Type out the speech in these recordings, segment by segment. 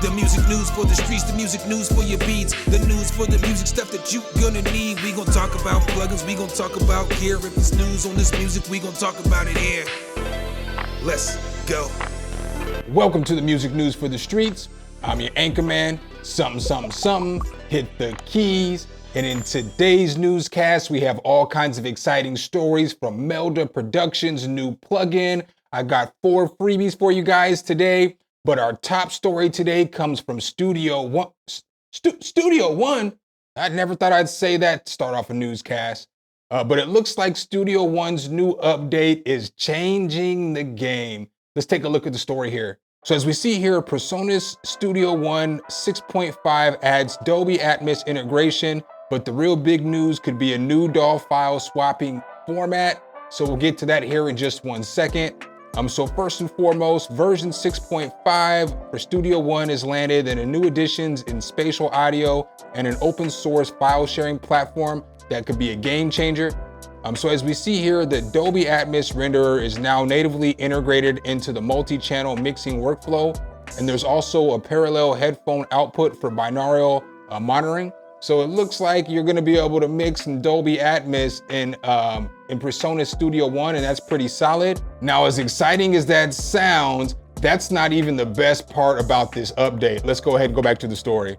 The music news for the streets, the music news for your beats, the news for the music stuff that you gonna need. We gon' talk about plugins, we gon' talk about gear. If it's news on this music, we gon' talk about it here. Let's go. Welcome to the music news for the streets. I'm your anchor man, something. Hit the keys. And in today's newscast, we have all kinds of exciting stories from Melda Productions' new plugin. I got 4 freebies for you guys today, but our top story today comes from Studio One. Studio One? I never thought I'd say that to start off a newscast. But it looks like Studio One's new update is changing the game. Let's take a look at the story here. So as we see here, Presonus Studio One 6.5 adds Dolby Atmos integration, but the real big news could be a new DAW file swapping format. So we'll get to that here in just 1 second. So first and foremost, version 6.5 for Studio One is landed, and a new additions in spatial audio and an open source file sharing platform that could be a game changer. So as we see here, the Dolby Atmos renderer is now natively integrated into the multi-channel mixing workflow. And there's also a parallel headphone output for binaural monitoring. So it looks like you're gonna be able to mix in Dolby Atmos in Presonus Studio One, and that's pretty solid. Now, as exciting as that sounds, that's not even the best part about this update. Let's go ahead and go back to the story.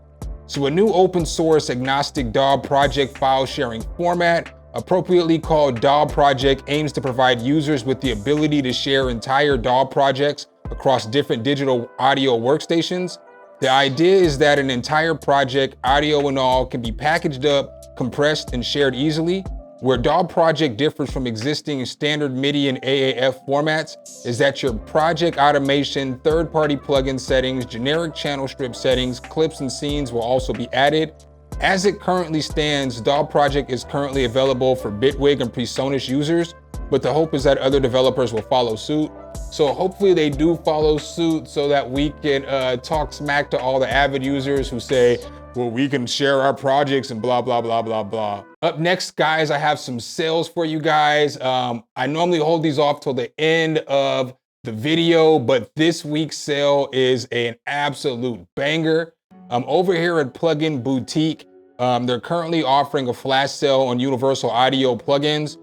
So a new open source agnostic DAW project file sharing format, appropriately called DAW Project, aims to provide users with the ability to share entire DAW projects across different digital audio workstations. The idea is that an entire project, audio and all, can be packaged up, compressed, and shared easily. Where DAW Project differs from existing standard MIDI and AAF formats is that your project automation, third-party plugin settings, generic channel strip settings, clips, and scenes will also be added. As it currently stands, DAW Project is currently available for Bitwig and Presonus users, but the hope is that other developers will follow suit. So hopefully they do follow suit so that we can talk smack to all the Avid users who say, well, we can share our projects and blah, blah, blah, blah, blah. Up next, guys, I have some sales for you guys. I normally hold these off till the end of the video, but this week's sale is an absolute banger. Over here at Plugin Boutique, they're currently offering a flash sale on Universal Audio plugins.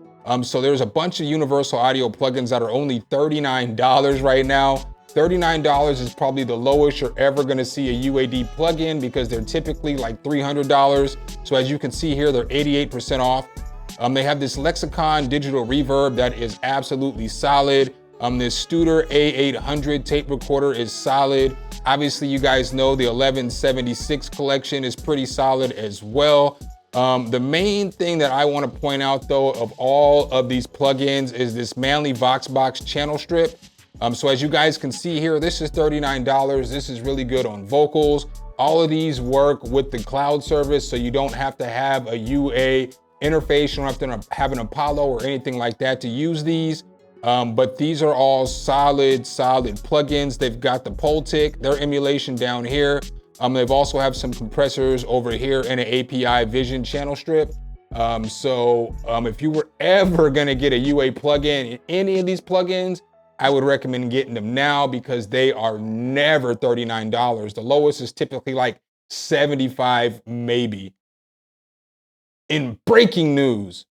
So there's a bunch of Universal Audio plugins that are only $39 right now. $39 is probably the lowest you're ever gonna see a UAD plugin because they're typically like $300. So as you can see here, they're 88% off. They have this Lexicon digital reverb that is absolutely solid. This Studer A800 tape recorder is solid. Obviously, you guys know the 1176 collection is pretty solid as well. The main thing that I want to point out though of all of these plugins is this Manly Voxbox channel strip. So as you guys can see here, this is $39. This is really good on vocals. All of these work with the cloud service, so you don't have to have a UA interface. You don't have to have an Apollo or anything like that to use these. But these are all solid plugins. They've got the Pultic, their emulation down here. They've also have some compressors over here and an API Vision channel strip. If you were ever gonna get a UA plugin in any of these plugins, I would recommend getting them now because they are never $39. The lowest is typically like $75 maybe. In breaking news,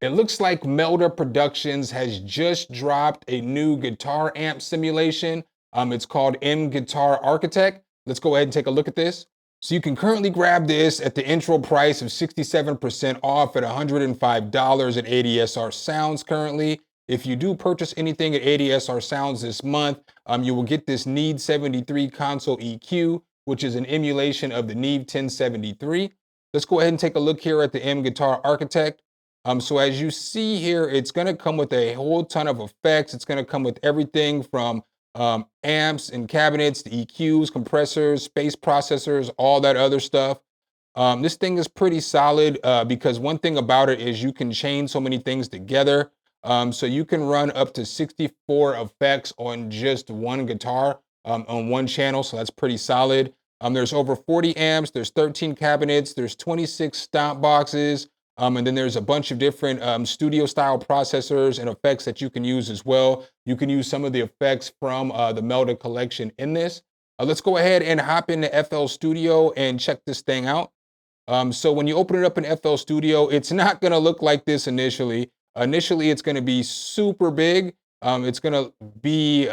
it looks like Melda Productions has just dropped a new guitar amp simulation. It's called MGuitar Architect. Let's go ahead and take a look at this. So you can currently grab this at the intro price of 67% off at $105 at ADSR Sounds currently. If you do purchase anything at ADSR Sounds this month, you will get this Neve 73 console EQ, which is an emulation of the Neve 1073. Let's go ahead and take a look here at the MGuitar Architect. So as you see here, it's gonna come with a whole ton of effects. It's gonna come with everything from amps and cabinets, the EQs, compressors, space processors, all that other stuff. This thing is pretty solid because one thing about it is you can chain so many things together. So you can run up to 64 effects on just one guitar on one channel. So that's pretty solid. There's over 40 amps, there's 13 cabinets, there's 26 stomp boxes. And then there's a bunch of different studio style processors and effects that you can use as well. You can use some of the effects from the Melda collection in this. Let's go ahead and hop into FL Studio and check this thing out. So when you open it up in FL Studio, it's not gonna look like this initially. Initially, it's gonna be super big. It's gonna be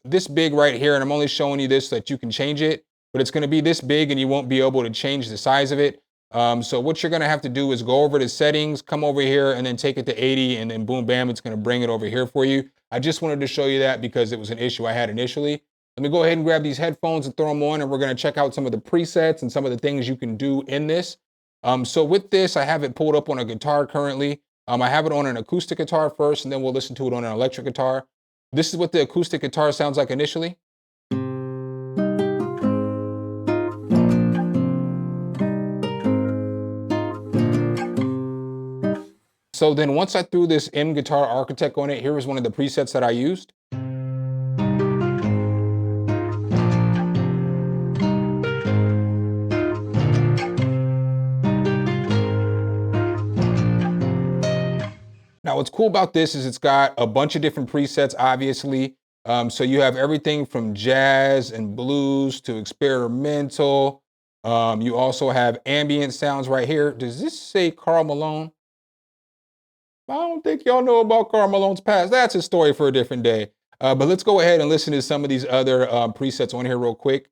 this big right here, and I'm only showing you this so that you can change it, but it's gonna be this big and you won't be able to change the size of it. So what you're gonna have to do is go over to settings, come over here, and then take it to 80, and then boom, bam, it's gonna bring it over here for you. I just wanted to show you that because it was an issue I had initially. Let me go ahead and grab these headphones and throw them on, and we're gonna check out some of the presets and some of the things you can do in this. So with this, I have it pulled up on a guitar currently. I have it on an acoustic guitar first, and then we'll listen to it on an electric guitar. This is what the acoustic guitar sounds like initially. So then once I threw this MGuitar Architect on it, here was one of the presets that I used. Now, what's cool about this is it's got a bunch of different presets, obviously. So you have everything from jazz and blues to experimental. You also have ambient sounds right here. Does this say Karl Malone? I don't think y'all know about Karl Malone's past. That's a story for a different day. But let's go ahead and listen to some of these other presets on here real quick.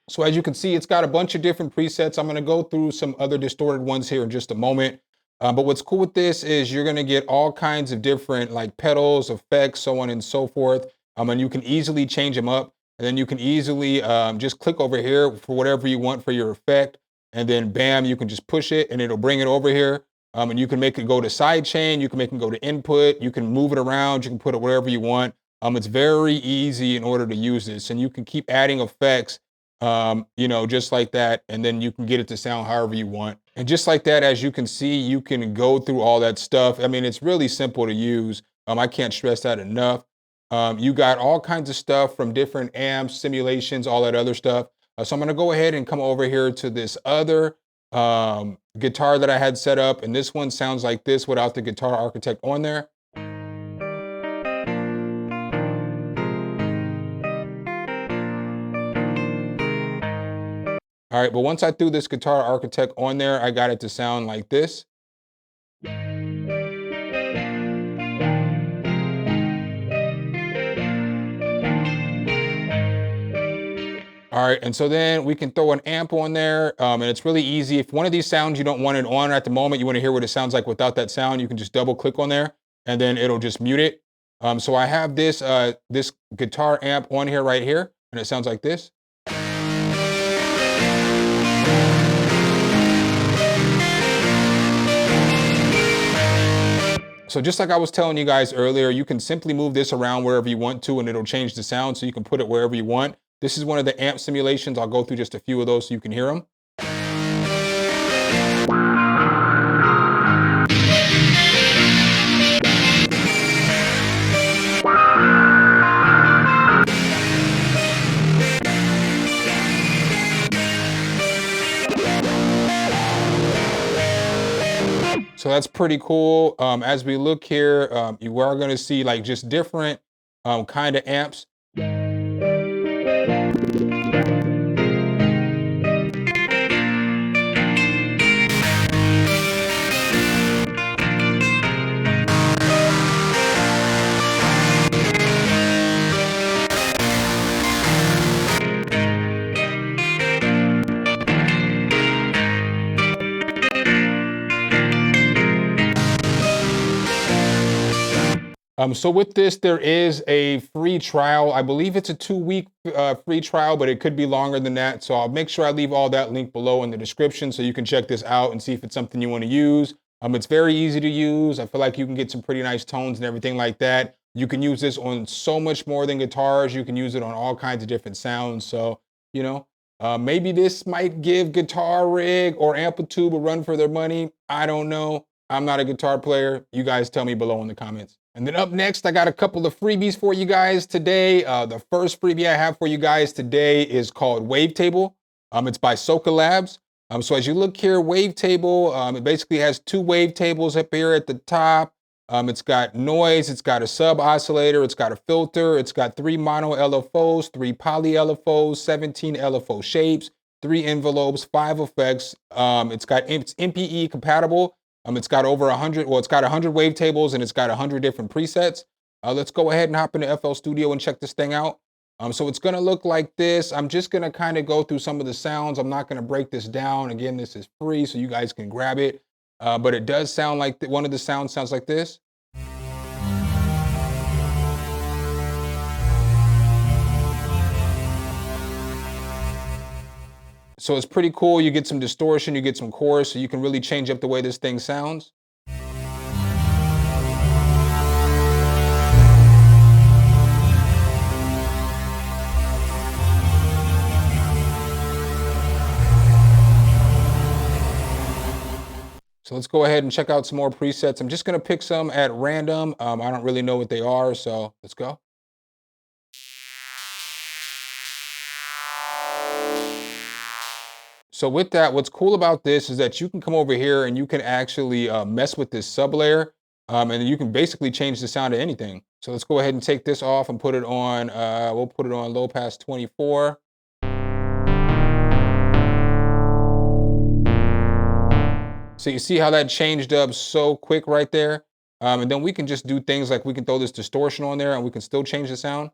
So as you can see, it's got a bunch of different presets. I'm gonna go through some other distorted ones here in just a moment. But what's cool with this is you're gonna get all kinds of different like pedals, effects, so on and so forth. And you can easily change them up. And then you can easily just click over here for whatever you want for your effect. And then bam, you can just push it and it'll bring it over here. And you can make it go to sidechain, you can make it go to input, you can move it around, you can put it wherever you want. It's very easy in order to use this. And you can keep adding effects you know, just like that, and then you can get it to sound however you want. And just like that, as you can see, you can go through all that stuff. I mean, it's really simple to use. I can't stress that enough. You got all kinds of stuff from different amps, simulations, all that other stuff. So I'm gonna go ahead and come over here to this other guitar that I had set up, and this one sounds like this without the Guitar Architect on there. All right, but once I threw this Guitar Architect on there, I got it to sound like this. All right, and so then we can throw an amp on there, and it's really easy. If one of these sounds you don't want it on at the moment, you want to hear what it sounds like without that sound, you can just double click on there, and then it'll just mute it. So I have this this guitar amp on here right here, and it sounds like this. So just like I was telling you guys earlier, you can simply move this around wherever you want to and it'll change the sound, so you can put it wherever you want. This is one of the amp simulations. I'll go through just a few of those so you can hear them. So that's pretty cool. As we look here, you are gonna see like just different kind of amps. So with this, there is a free trial. I believe it's a 2-week free trial, but it could be longer than that. So I'll make sure I leave all that link below in the description so you can check this out and see if it's something you want to use. It's very easy to use. I feel like you can get some pretty nice tones and everything like that. You can use this on so much more than guitars. You can use it on all kinds of different sounds. So, you know, maybe this might give Guitar Rig or Amplitude a run for their money. I don't know. I'm not a guitar player. You guys tell me below in the comments. And then up next, I got a couple of freebies for you guys today. The first freebie I have for you guys today is called Wavetable. It's by Soka Labs. So as you look here, Wavetable, it basically has 2 wavetables up here at the top. It's got noise, it's got a sub oscillator, it's got a filter, it's got 3 mono LFOs, 3 poly LFOs, 17 LFO shapes, 3 envelopes, 5 effects. It's MPE compatible. It's got over 100, well, it's got 100 wavetables and it's got 100 different presets. Let's go ahead and hop into FL Studio and check this thing out. So it's gonna look like this. I'm just gonna kind of go through some of the sounds. I'm not gonna break this down. Again, this is free, so you guys can grab it. But it does sound like, one of the sounds sounds like this. So it's pretty cool. You get some distortion, you get some chorus, so you can really change up the way this thing sounds. So let's go ahead and check out some more presets. I'm just gonna pick some at random. I don't really know what they are, so let's go. So with that, what's cool about this is that you can come over here and you can actually mess with this sub layer, and you can basically change the sound of anything. So let's go ahead and take this off and put it on, we'll put it on low pass 24. So you see how that changed up so quick right there? And then we can just do things like we can throw this distortion on there and we can still change the sound.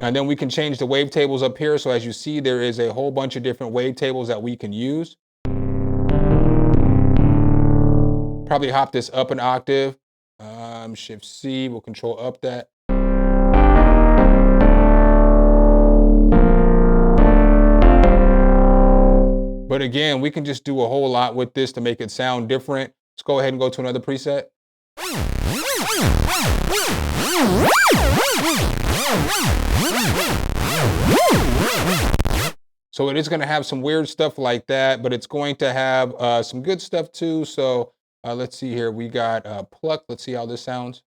And then we can change the wavetables up here. So as you see, there is a whole bunch of different wavetables that we can use. Probably hop this up an octave. Shift C, we'll control up that. But again, we can just do a whole lot with this to make it sound different. Let's go ahead and go to another preset. So it is going to have some weird stuff like that, but it's going to have some good stuff too. So let's see here. We got pluck. Let's see how this sounds.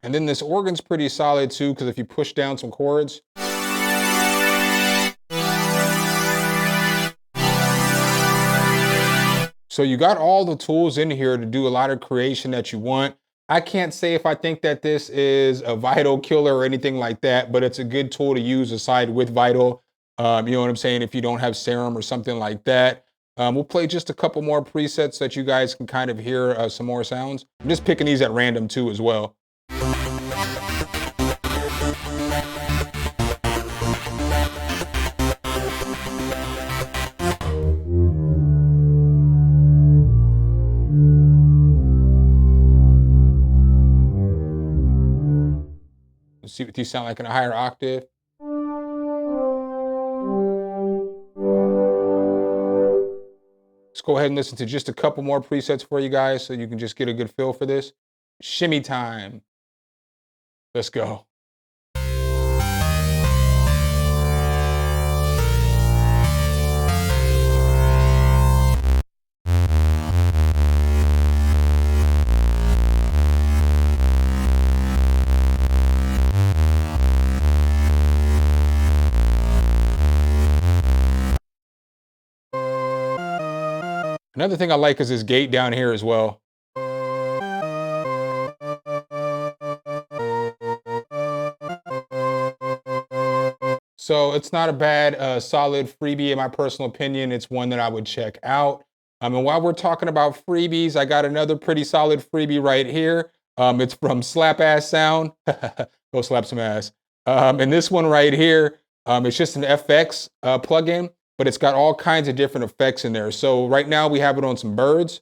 And then this organ's pretty solid too, because if you push down some chords. So you got all the tools in here to do a lot of creation that you want. I can't say if I think that this is a Vital killer or anything like that, but it's a good tool to use aside with Vital. You know what I'm saying? If you don't have Serum or something like that. We'll play just a couple more presets so that you guys can kind of hear some more sounds. I'm just picking these at random too as well. Let's see what these sound like in a higher octave. Let's go ahead and listen to just a couple more presets for you guys so you can just get a good feel for this. Shimmy time. Let's go. Another thing I like is this gate down here as well. So it's not a bad, solid freebie in my personal opinion. It's one that I would check out. And while we're talking about freebies, I got another pretty solid freebie right here. It's from Slap Ass Sound. Go slap some ass. And this one right here, it's just an FX plugin, but it's got all kinds of different effects in there. So right now we have it on some birds.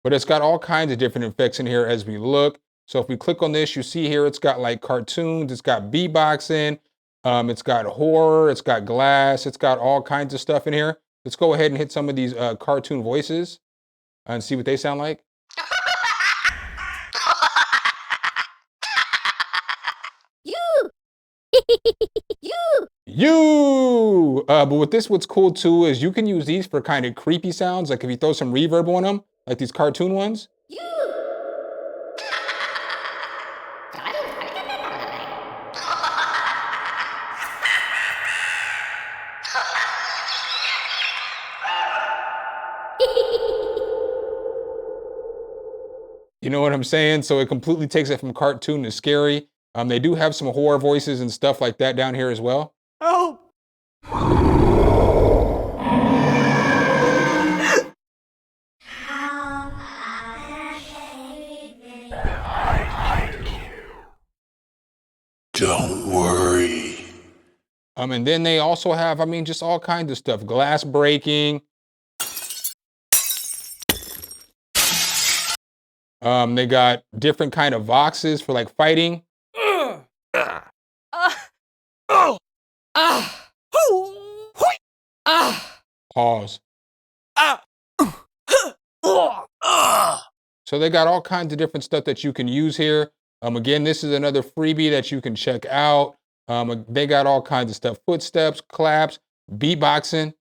But it's got all kinds of different effects in here as we look. So if we click on this, you see here, it's got like cartoons, it's got beatboxing, it's got horror, it's got glass, it's got all kinds of stuff in here. Let's go ahead and hit some of these cartoon voices and see what they sound like. But with this, what's cool too is you can use these for kind of creepy sounds. Like if you throw some reverb on them, like these cartoon ones. You know what I'm saying? So it completely takes it from cartoon to scary. They do have some horror voices and stuff like that down here as well. Oh. Don't worry. And then they also have, I mean, just all kinds of stuff. Glass breaking. They got different kind of voxes for like fighting. Pause. So they got all kinds of different stuff that you can use here. Again, this is another freebie that you can check out. They got all kinds of stuff. Footsteps, claps, beatboxing.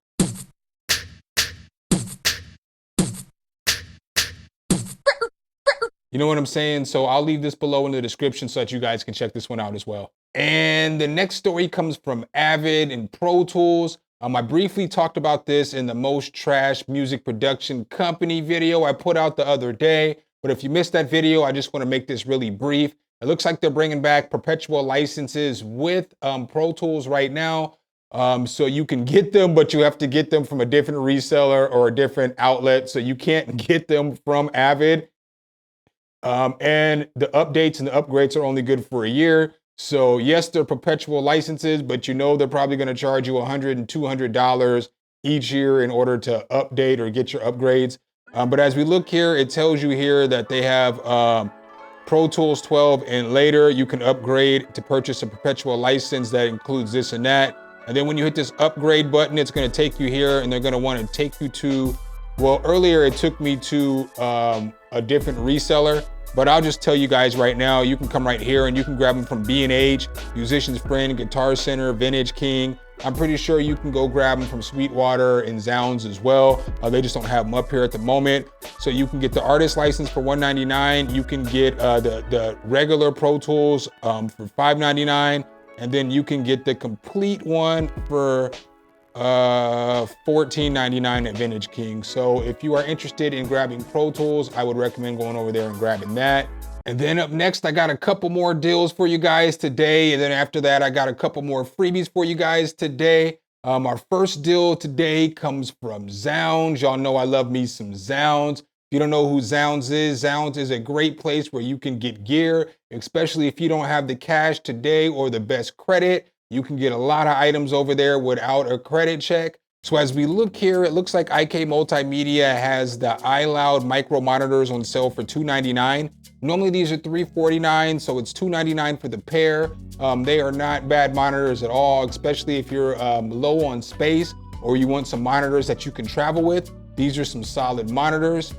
You know what I'm saying? So I'll leave this below in the description so that you guys can check this one out as well. And the next story comes from Avid and Pro Tools. I briefly talked about this in the most trash music production company video I put out the other day. But if you missed that video, I just want to make this really brief. It looks like they're bringing back perpetual licenses with Pro Tools right now. So you can get them, but you have to get them from a different reseller or a different outlet. So you can't get them from Avid. And the updates and the upgrades are only good for a year. So yes, they're perpetual licenses, but you know they're probably going to charge you $100 and $200 each year in order to update or get your upgrades. But as we look here, it tells you here that they have Pro Tools 12 and later you can upgrade to purchase a perpetual license that includes this and that. And then when you hit this upgrade button, it's going to take you here and they're going to want to take you to, well, earlier it took me to a different reseller. But I'll just tell you guys right now, you can come right here and you can grab them from B&H, Musician's Friend, Guitar Center, Vintage King. I'm pretty sure you can go grab them from Sweetwater and Zzounds as well. They just don't have them up here at the moment. So you can get the artist license for $199. You can get the regular Pro Tools for $599. And then you can get the complete one for $14.99 at Vintage King. So if you are interested in grabbing Pro Tools, I would recommend going over there and grabbing that. And then up next, I got a couple more deals for you guys today. And then after that, I got a couple more freebies for you guys today. Our first deal today comes from Zzounds. Y'all know I love me some Zzounds. If you don't know who Zzounds is a great place where you can get gear, especially if you don't have the cash today or the best credit. You can get a lot of items over there without a credit check. So as we look here, it looks like IK Multimedia has the iLoud micro monitors on sale for $299. Normally these are $349, so it's $299 for the pair. They are not bad monitors at all, especially if you're low on space or you want some monitors that you can travel with. These are some solid monitors.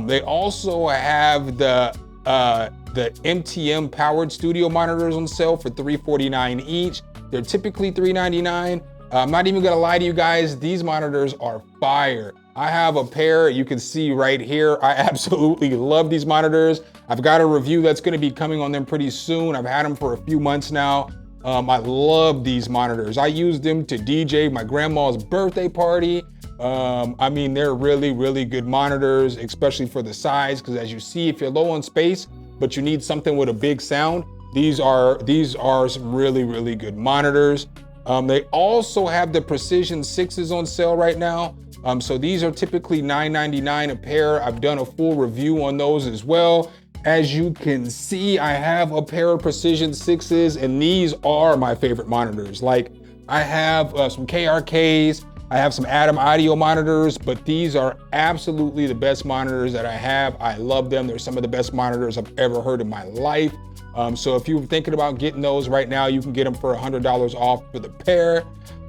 They also have the MTM powered studio monitors on sale for $349 each. They're typically $399. I'm not even gonna lie to you guys, these monitors are fire. I have a pair you can see right here. I absolutely love these monitors. I've got a review that's gonna be coming on them pretty soon. I've had them for a few months now. I love these monitors. I use them to DJ my grandma's birthday party. I mean, they're really, really good monitors, especially for the size, because as you see, if you're low on space, but you need something with a big sound, these are some really, really good monitors. They also have the Precision 6s on sale right now. So these are typically $9.99 a pair. I've done a full review on those as well. As you can see, I have a pair of Precision 6s, and these are my favorite monitors. Like, I have some KRKs, I have some Atom audio monitors, but these are absolutely the best monitors that I have. I love them. They're some of the best monitors I've ever heard in my life. So if you're thinking about getting those right now, you can get them for $100 off for the pair.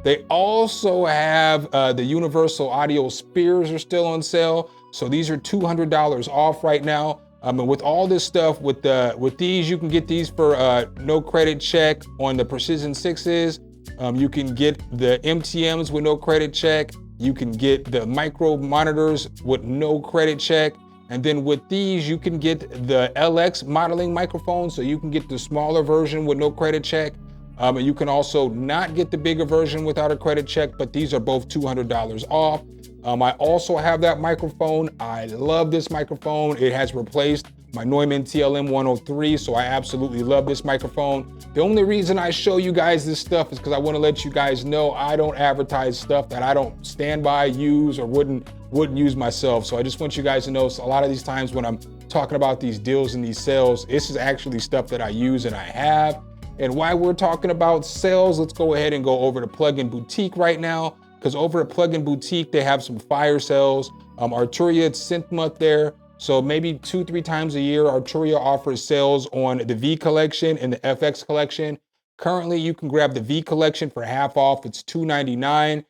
They also have the Universal Audio Spheres are still on sale. So these are $200 off right now. And with all this stuff, with these, you can get these for no credit check on the Precision 6s. You can get the MTMs with no credit check. You can get the micro monitors with no credit check. And then with these, you can get the LX modeling microphone. So you can get the smaller version with no credit check. And you can also not get the bigger version without a credit check, but these are both $200 off. I also have that microphone. I love this microphone. It has replaced my Neumann TLM 103, so I absolutely love this microphone. The only reason I show you guys this stuff is because I want to let you guys know I don't advertise stuff that I don't stand by, use, or wouldn't use myself. So I just want you guys to know, so a lot of these times when I'm talking about these deals and these sales, this is actually stuff that I use and I have. And while we're talking about sales, let's go ahead and go over to Plugin Boutique right now, because over at Plugin Boutique, they have some fire sales. Arturia, it's Synth Month there. So maybe 2-3 times a year, Arturia offers sales on the V collection and the FX collection. Currently, you can grab the V collection for half off. It's $2.99.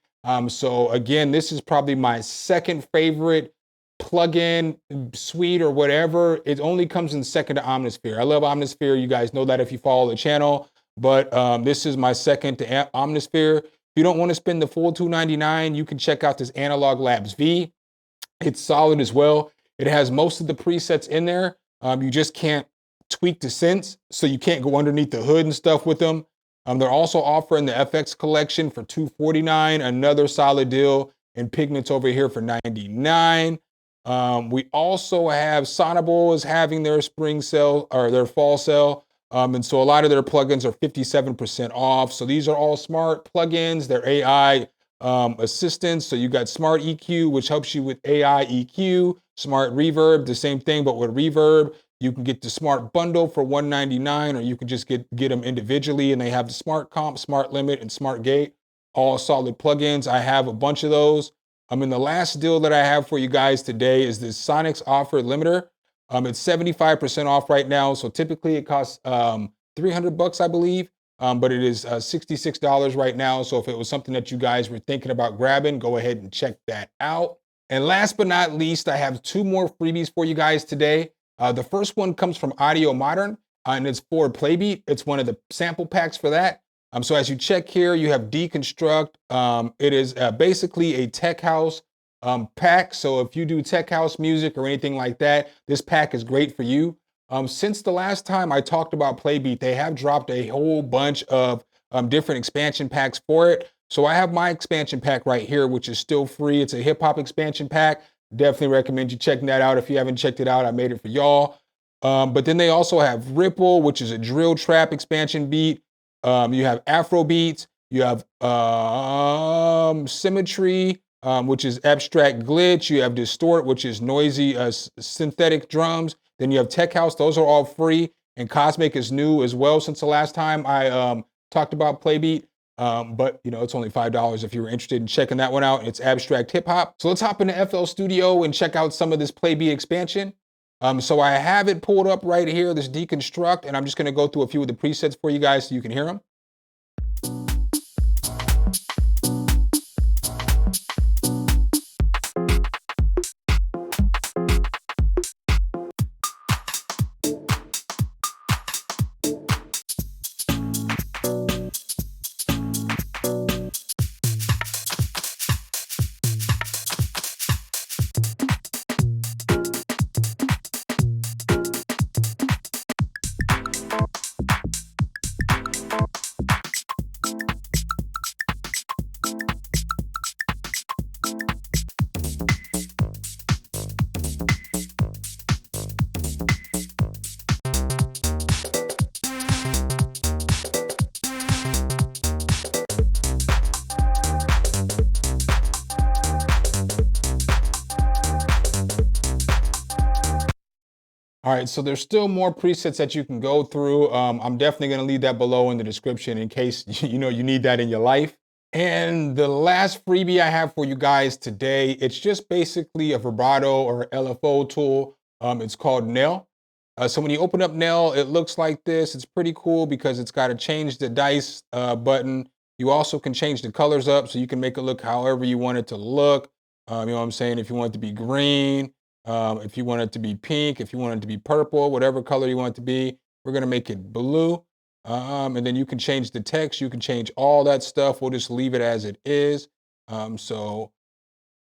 So again, this is probably my second favorite plugin suite or whatever. It only comes in second to Omnisphere. I love Omnisphere. You guys know that if you follow the channel, but this is my second to Omnisphere. If you don't want to spend the full $2.99, you can check out this Analog Labs V. It's solid as well. It has most of the presets in there. You just can't tweak the synths, so you can't go underneath the hood and stuff with them. They're also offering the FX collection for $249, another solid deal, and Pigments over here for $99. We also have Sonable is having their spring sale or their fall sale. And so a lot of their plugins are 57% off. So these are all smart plugins. They're AI assistants. So you got Smart EQ, which helps you with AI EQ, Smart Reverb, the same thing, but with reverb. You can get the Smart Bundle for $199, or you can just get them individually. And they have the Smart Comp, Smart Limit, and Smart Gate, all solid plugins. I have a bunch of those. And the last deal that I have for you guys today is this Sonics Offer Limiter. It's 75% off right now. So typically it costs $300, I believe, but it is $66 right now. So if it was something that you guys were thinking about grabbing, go ahead and check that out. And last but not least, I have 2 more freebies for you guys today. The first one comes from Audio Modern, and it's for Playbeat. It's one of the sample packs for that. So as you check here, you have Deconstruct. It is basically a tech house pack. So if you do tech house music or anything like that, this pack is great for you. Since the last time I talked about Playbeat, they have dropped a whole bunch of different expansion packs for it. So I have my expansion pack right here, which is still free. It's a hip hop expansion pack. Definitely recommend you checking that out. If you haven't checked it out, I made it for y'all. But then they also have Ripple, which is a drill trap expansion beat. You have Afro beats. You have Symmetry, which is abstract glitch. You have Distort, which is noisy synthetic drums. Then you have Tech House. Those are all free. And Cosmic is new as well since the last time I talked about Playbeat. But it's only $5 if you were interested in checking that one out. It's abstract hip hop. So let's hop into FL Studio and check out some of this Playbeat expansion. So I have it pulled up right here, this Deconstruct, and I'm just going to go through a few of the presets for you guys so you can hear them. right, so there's still more presets that you can go through. I'm definitely gonna leave that below in the description in case you need that in your life. And the last freebie I have for you guys today, it's just basically a vibrato or LFO tool. It's called Nail. So when you open up Nail, it looks like this. It's pretty cool because it's got a change the dice button. You also can change the colors up so you can make it look however you want it to look. You know what I'm saying? If you want it to be green, if you want it to be pink, if you want it to be purple, whatever color you want it to be, we're gonna make it blue. And then you can change the text, you can change all that stuff. We'll just leave it as it is. So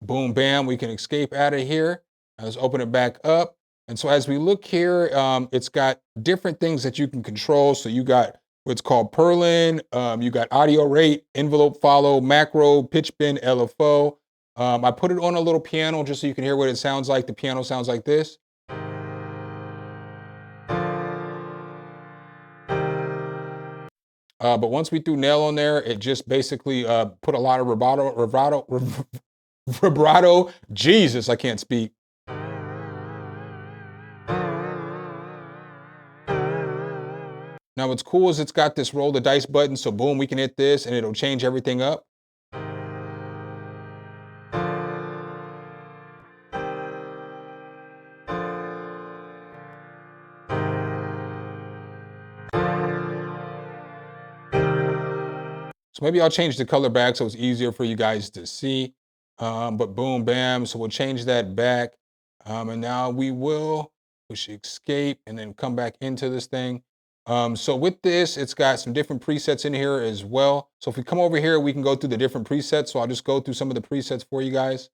boom, bam, we can escape out of here. Let's open it back up. And so as we look here, it's got different things that you can control. So you got what's called purling, you got audio rate, envelope follow, macro, pitch bend, LFO. I put it on a little piano just so you can hear what it sounds like. The piano sounds like this. But once we threw Nail on there, it just basically put a lot of vibrato. Jesus, I can't speak. Now what's cool is it's got this roll the dice button, so boom, we can hit this and it'll change everything up. So maybe I'll change the color back so it's easier for you guys to see. But boom, bam, so we'll change that back. And now we will push escape and then come back into this thing. So with this, it's got some different presets in here as well. So if we come over here, we can go through the different presets. So I'll just go through some of the presets for you guys.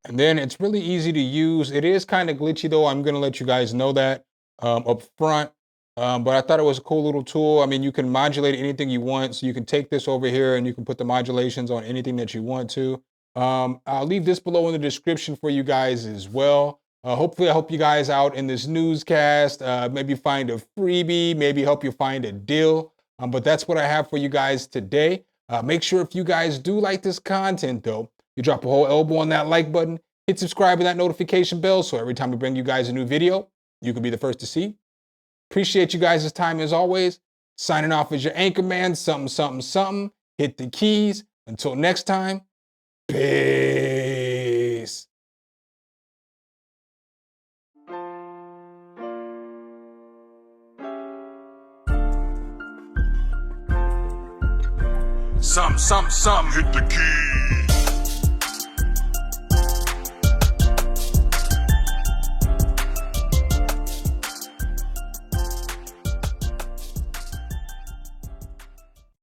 And then it's really easy to use. It is kind of glitchy though. I'm gonna let you guys know that up front. But I thought it was a cool little tool. I mean, you can modulate anything you want. So you can take this over here and you can put the modulations on anything that you want to. I'll leave this below in the description for you guys as well. Hopefully I help you guys out in this newscast. Maybe find a freebie, maybe help you find a deal. But that's what I have for you guys today. Make sure if you guys do like this content though, you drop a whole elbow on that like button, hit subscribe and that notification bell so every time we bring you guys a new video, you can be the first to see. Appreciate you guys' time as always. Signing off as your anchor man, something, something, something. Hit the keys. Until next time, peace. Something, something, something. Hit the key.